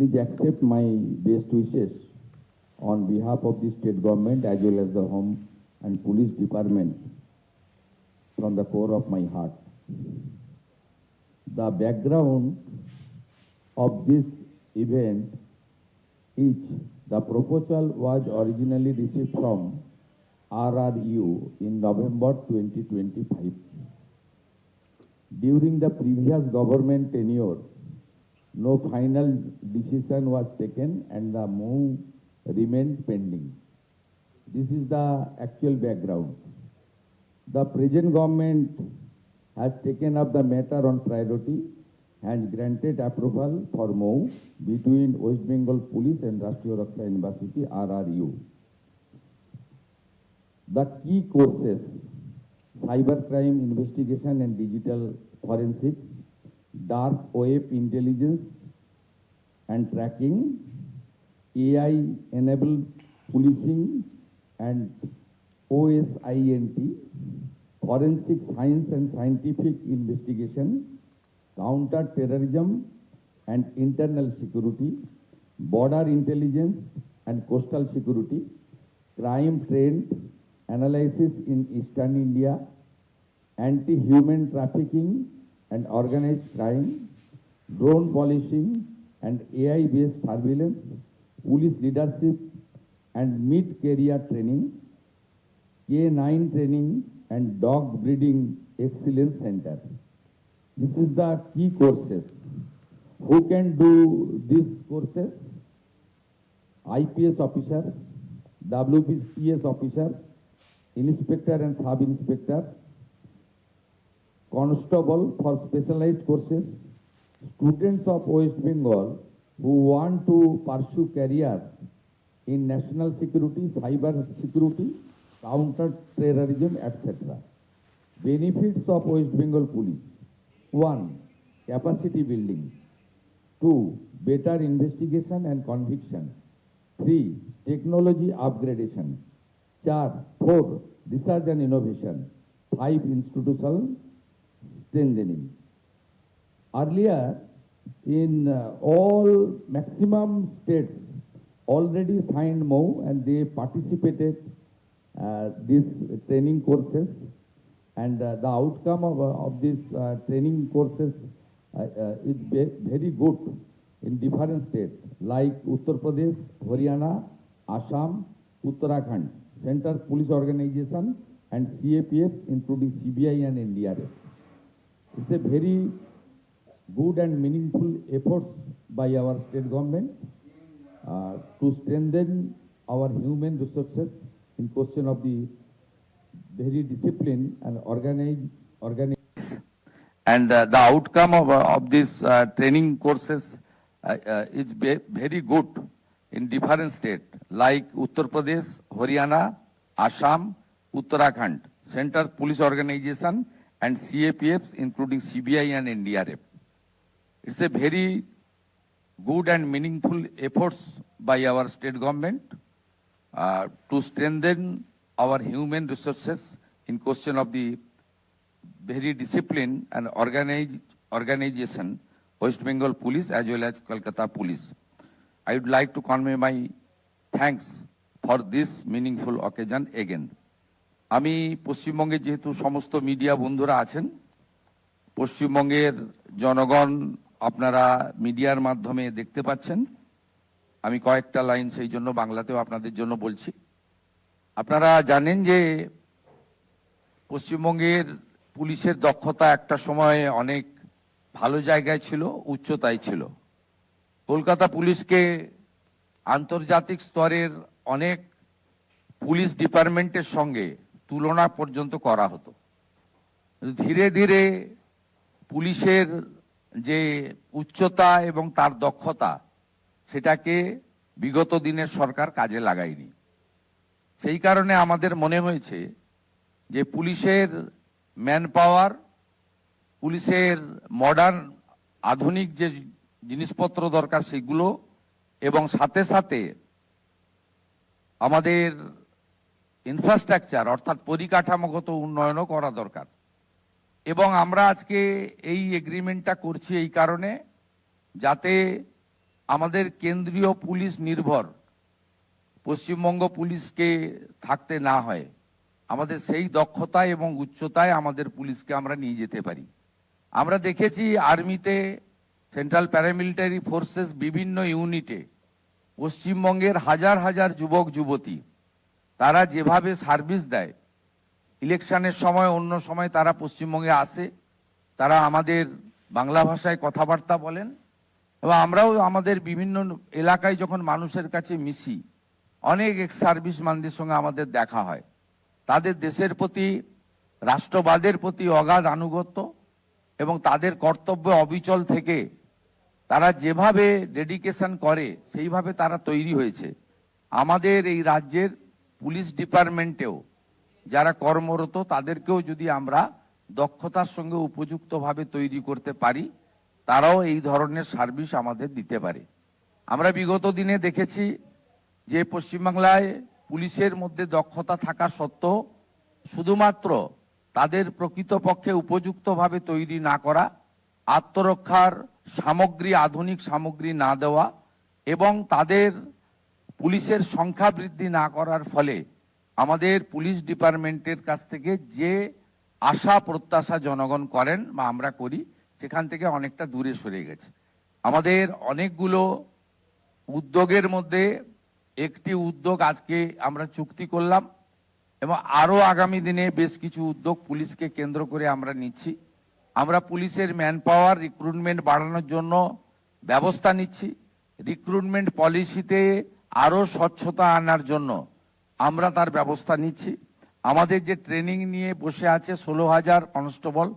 Please accept my best wishes on behalf of the state government as well as the Home and Police Department from the core of my heart. The background of this event is the proposal was originally received from RRU in November 2025. During the previous government tenure, no final decision was taken and the move remained pending. This is the actual background. The present government has taken up the matter on priority and granted approval for move between West Bengal Police and Rashtriya Raksha University RRU. The key courses: cybercrime investigation and digital forensics, dark web intelligence and tracking, AI-enabled policing and OSINT, forensic science and scientific investigation, counter-terrorism and internal security, border intelligence and coastal security, crime trend analysis in Eastern India, anti-human trafficking and organized crime, drone policing and AI-based surveillance, police leadership and mid-career training, K9 training and dog breeding excellence center. This is the key courses. Who can do these courses? IPS officers, WPS officers, inspector and sub-inspector, constable for specialized courses, students of West Bengal who want to pursue career in national security, cyber security, counter-terrorism, etc. Benefits of West Bengal Police: 1. Capacity building. 2. Better investigation and conviction. 3. Technology upgradation. 4. Research and innovation. 5. Institutional strengthening. Earlier, in all maximum states already signed MOU and they participated these training courses, and the outcome of these training courses is very good in different states like Uttar Pradesh, Haryana, Assam, Uttarakhand, Central Police Organization and CAPF including CBI and NDRF. It's a very good and meaningful efforts by our state government to strengthen our human resources in question of the very disciplined and organized. And the outcome of these training courses is very good in different states like Uttar Pradesh, Haryana, Assam, Uttarakhand, Central Police Organization and CAPFs including CBI and NDRF. It's a very good and meaningful efforts by our state government to strengthen our human resources in question of the very disciplined and organization West Bengal Police as well as Kolkata Police. I would like to convey my thanks for this meaningful occasion again. আমি পশ্চিমবঙ্গে যেহেতু সমস্ত media বন্ধুরা আছেন, পশ্চিমবঙ্গের জনগণ আপনারা মিডিয়ার মাধ্যমে দেখতে পাচ্ছেন। আমি কয়েকটা লাইন সেই জন্য বাংলাতেও আপনাদের জন্য বলছি। আপনারা জানেন যে পশ্চিমবঙ্গের পুলিশের দক্ষতা একটা সময় অনেক ভালো জায়গায় ছিল, উচ্চতায় ছিল। কলকাতা পুলিশকে আন্তর্জাতিক স্তরের অনেক পুলিশ ডিপার্টমেন্টের সঙ্গে তুলনা পর্যন্ত করা হতো। ধীরে ধীরে পুলিশের যে উচ্চতা এবং তার দক্ষতা সেটাকে বিগত দিনের সরকার কাজে লাগায়নি। সেই কারণে আমাদের মনে হয়েছে যে পুলিশের ম্যান পাওয়ার, পুলিশের মডার্ন আধুনিক যে জিনিসপত্র দরকার সেগুলো এবং সাথে সাথে আমাদের ইনফ্রাস্ট্রাকচার অর্থাৎ পরিকাঠামোগত উন্নয়নও করা দরকার। এবং আমরা আজকে এই এগ্রিমেন্টটা করছি এই কারণে যাতে আমাদের কেন্দ্রীয় পুলিশ নির্ভর পশ্চিমবঙ্গ পুলিশকে থাকতে না হয়, আমাদের সেই দক্ষতায় এবং উচ্চতায় আমাদের পুলিশকে আমরা নিয়ে যেতে পারি। আমরা দেখেছি আর্মিতে, সেন্ট্রাল প্যারামিলিটারি ফোর্সেস বিভিন্ন ইউনিটে পশ্চিমবঙ্গের হাজার হাজার যুবক যুবতী তারা যেভাবে সার্ভিস দেয়, ইলেকশনের সময় অন্য সময় তারা পশ্চিমবঙ্গে আসে, তারা আমাদের বাংলা ভাষায় কথাবার্তা বলেন এবং আমরাও আমাদের বিভিন্ন এলাকায় যখন মানুষের কাছে মিশি, অনেক এক্স সার্ভিসম্যানদের সঙ্গে আমাদের দেখা হয়। তাদের দেশের প্রতি, রাষ্ট্রবাদের প্রতি অগাধ আনুগত্য এবং তাদের কর্তব্য অবিচল থেকে তারা যেভাবে ডেডিকেশন করে সেইভাবে তারা তৈরি হয়েছে। আমাদের এই রাজ্যের পুলিশ ডিপার্টমেন্টেও যারা কর্মরত তাদেরকেও যদি আমরা দক্ষতার সঙ্গে উপযুক্তভাবে তৈরি করতে পারি, তারাও এই ধরনের সার্ভিস আমাদের দিতে পারে। আমরা বিগত দিনে দেখেছি যে পশ্চিমবাংলায় পুলিশের মধ্যে দক্ষতা থাকা সত্ত্বেও শুধুমাত্র তাদের প্রকৃতপক্ষে উপযুক্তভাবে তৈরি না করা, আত্মরক্ষার সামগ্রী, আধুনিক সামগ্রী না দেওয়া এবং তাদের পুলিশের সংখ্যা বৃদ্ধি না করার ফলে আমাদের পুলিশ ডিপার্টমেন্টের কাছ থেকে যে আশা প্রত্যাশা জনগণ করেন বা আমরা করি, সেখান থেকে অনেকটা দূরে সরে গেছে। আমাদের অনেকগুলো উদ্যোগের মধ্যে একটি উদ্যোগ আজকে আমরা চুক্তি করলাম এবং আরো আগামী দিনে বেশ কিছু উদ্যোগ পুলিশকে কেন্দ্র করে আমরা নিচ্ছি। আমরা পুলিশের ম্যান পাওয়ার রিক্রুটমেন্ট বাড়ানোর জন্য ব্যবস্থা নিচ্ছি। রিক্রুটমেন্ট পলিসিতে আরো স্বচ্ছতা আনার জন্য আমরা তার ব্যবস্থা নিচ্ছি। আমাদের যে ট্রেনিং নিয়ে বসে আছে 16,000 কনস্টেবল,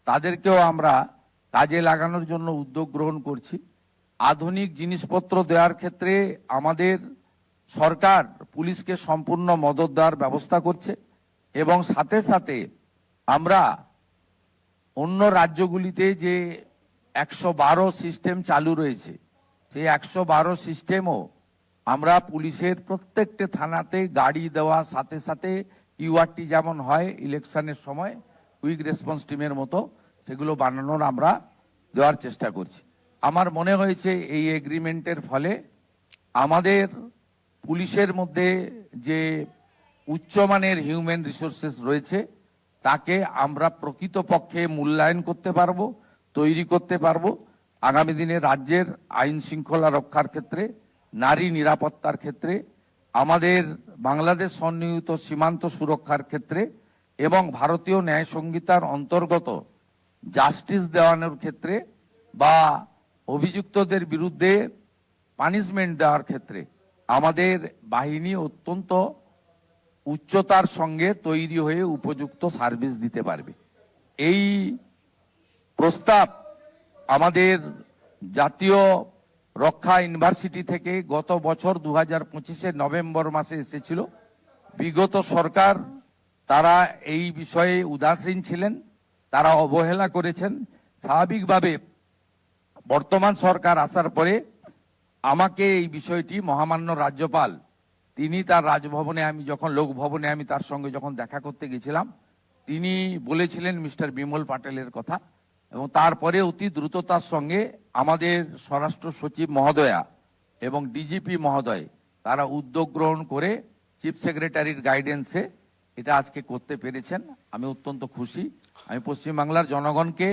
তাদেরকেও আমরা কাজে লাগানোর জন্য উদ্যোগ গ্রহণ করছি। আধুনিক জিনিসপত্র দেওয়ার ক্ষেত্রে আমাদের সরকার পুলিশকে সম্পূর্ণ মদত দেওয়ার ব্যবস্থা করছে এবং সাথে সাথে আমরা অন্য রাজ্যগুলিতে যে 112 সিস্টেম চালু রয়েছে, সেই 112 সিস্টেমও আমরা পুলিশের প্রত্যেকটা থানাতে গাড়ি দেওয়া, সাথে সাথে ইউআরটি যেমন হয় ইলেকশনের সময় কুইক রেসপন্স টিমের মতো, সেগুলো বানানোর আমরা দেওয়ার চেষ্টা করছি। আমার মনে হয়েছে এই এগ্রিমেন্টের ফলে আমাদের পুলিশের মধ্যে যে উচ্চমানের হিউম্যান রিসোর্সেস রয়েছে তাকে আমরা প্রকৃতপক্ষে মূল্যায়ন করতে পারবো, তৈরি করতে পারবো। আগামী দিনে রাজ্যের আইন শৃঙ্খলা রক্ষার ক্ষেত্রে, নারী নিরাপত্তার ক্ষেত্রে, আমাদের বাংলাদেশ সন্নিহিত সীমান্ত সুরক্ষার ক্ষেত্রে এবং ভারতীয় ন্যায় সংহিতার অন্তর্গত জাস্টিস দেওয়ানোর ক্ষেত্রে বা অভিযুক্তদের বিরুদ্ধে পানিশমেন্ট দেওয়ার ক্ষেত্রে আমাদের বাহিনী অত্যন্ত উচ্চতার সঙ্গে তৈরি হয়ে উপযুক্ত সার্ভিস দিতে পারবে। এই প্রস্তাব আমাদের জাতীয় রক্ষা ইউনিভার্সিটি থেকে গত বছর 2025 নভেম্বর মাসে এসেছিল। বিগত সরকার তারা এই বিষয়ে উদাসীন ছিলেন, তারা অবহেলা করেছেন। স্বাভাবিকভাবে বর্তমান সরকার আসার পরে আমাকে এই বিষয়টি মহামান্য রাজ্যপাল, তিনি তার রাজভবনে, আমি যখন লোকভবনে আমি তার সঙ্গে যখন দেখা করতে গেছিলাম, তিনি বলেছিলেন মিস্টার বিমল পাটেলের কথা এবং তারপরে অতি দ্রুততার সঙ্গে আমাদের স্বরাষ্ট্র সচিব মহোদয়া এবং ডিজিপি মহোদয় তারা উদ্যোগ গ্রহণ করে চিফ সেক্রেটারির গাইডেন্সে এটা আজকে করতে পেরেছেন। আমি অত্যন্ত খুশি। আমি পশ্চিমবাংলার জনগণকে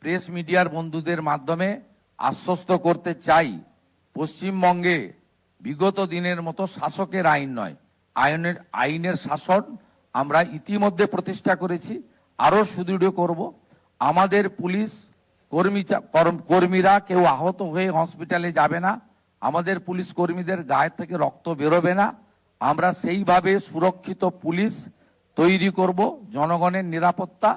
প্রেস মিডিয়ার বন্ধুদের মাধ্যমে আশ্বস্ত করতে চাই, পশ্চিমবঙ্গে বিগত দিনের মতো শাসকের আইন নয়, আইনের শাসন আমরা ইতিমধ্যে প্রতিষ্ঠা করেছি, আরো সুদৃঢ় করব। আমাদের পুলিশ কর্মীরা কেউ আহত হয়ে হসপিটালে যাবে না, আমাদের পুলিশ কর্মীদের গায়ে থেকে রক্ত বেরোবে না। আমরা সেইভাবে সুরক্ষিত পুলিশ তৈরি করব। জনগণের নিরাপত্তা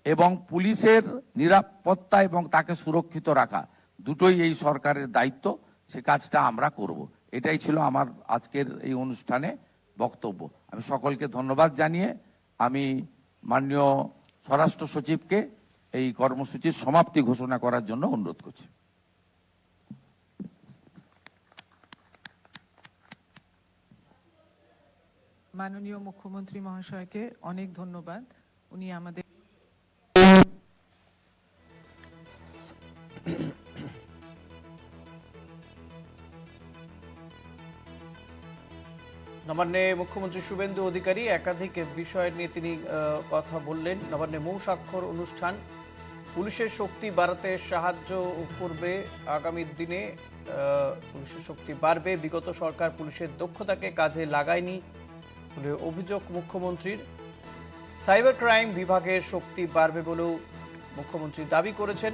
এবং পুলিশের নিরাপত্তা এবং তাকে সুরক্ষিত রাখা দুটোই এই সরকারের দায়িত্ব, সে কাজটা আমরা করব। এটাই ছিল আমার আজকের এই অনুষ্ঠানে বক্তব্য। আমি সকলকে ধন্যবাদ জানিয়ে আমি মাননীয় স্বরাষ্ট্র সচিবকে এই কর্মসূচির সমাপ্তি ঘোষণা করার জন্য অনুরোধ করছি। মাননীয় মুখ্যমন্ত্রী মহাশয়কে অনেক ধন্যবাদ। উনি আমাদের নবান্নে মুখ্যমন্ত্রী শুভেন্দু অধিকারী একাধিক বিষয় নিয়ে তিনি কথা বললেন। নবান্নে মৌ স্বাক্ষর অনুষ্ঠান পুলিশের শক্তি বাড়াতে সাহায্য করবে। আগামী দিনে পুলিশের শক্তি বাড়বে। বিগত সরকার পুলিশের দক্ষতাকে কাজে লাগায়নি বলে অভিযোগ মুখ্যমন্ত্রীর। সাইবার ক্রাইম বিভাগের শক্তি বাড়বে বলেও মুখ্যমন্ত্রী দাবি করেছেন।